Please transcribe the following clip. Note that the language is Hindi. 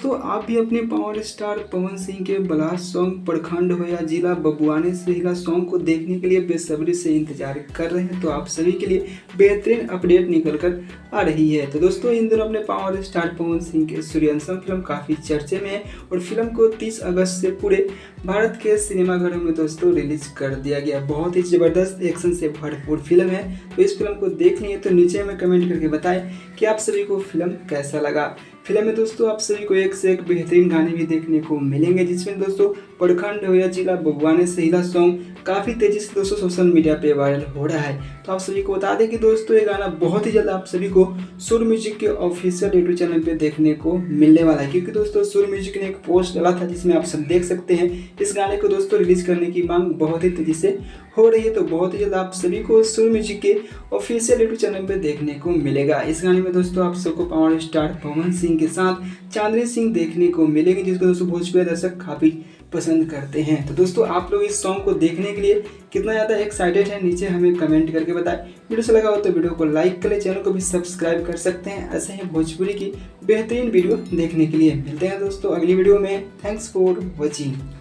दोस्तों आप भी अपने पावर स्टार पवन सिंह के ब्लास्ट सॉन्ग प्रखंड हो या जिला बबुआने से हिला सॉन्ग को देखने के लिए बेसब्री से इंतजार कर रहे हैं, तो आप सभी के लिए बेहतरीन अपडेट निकल कर आ रही है। तो दोस्तों इन दिनों अपने पावर स्टार पवन सिंह के सूर्यवंशम फिल्म काफ़ी चर्चे में है और फिल्म को 30 अगस्त से पूरे भारत के सिनेमाघरों में दोस्तों रिलीज कर दिया गया। बहुत ही ज़बरदस्त एक्शन से भरपूर फिल्म है, तो इस फिल्म को देख लिए तो नीचे में कमेंट करके बताएं कि आप सभी को फिल्म कैसा लगा। फिल्म में दोस्तों आप सभी को एक से एक बेहतरीन गाने भी देखने को मिलेंगे, जिसमें दोस्तों प्रखंड हो या जिला बबुआने से हिला सॉन्ग काफ़ी तेज़ी से दोस्तों सोशल मीडिया पे वायरल हो रहा है। तो आप सभी को बता दें कि दोस्तों ये गाना बहुत ही जल्द आप सभी को सुर म्यूजिक के ऑफिशियल यूट्यूब चैनल पे देखने को मिलने वाला है, क्योंकि दोस्तों सुर म्यूजिक ने एक पोस्ट डाला था जिसमें आप सब देख सकते हैं इस गाने को दोस्तों रिलीज करने की मांग बहुत ही तेज़ी से हो रही है। तो बहुत ही जल्द आप सभी को सुर म्यूजिक के ऑफिशियल यूट्यूब चैनल पे देखने को मिलेगा। इस गाने में दोस्तों आप सबको पावर स्टार पवन सिंह के साथ चांदनी सिंह देखने को मिलेंगे, जिसको दोस्तों भोजपुरी दर्शक काफ़ी पसंद करते हैं। तो दोस्तों आप लोग इस सॉन्ग को देखने के लिए कितना ज़्यादा एक्साइटेड हैं, नीचे हमें कमेंट करके बताएं। वीडियो से लगा हो तो वीडियो को लाइक करें, चैनल को भी सब्सक्राइब कर सकते हैं ऐसे ही भोजपुरी की बेहतरीन वीडियो देखने के लिए। मिलते हैं दोस्तों अगली वीडियो में। Thanks for watching.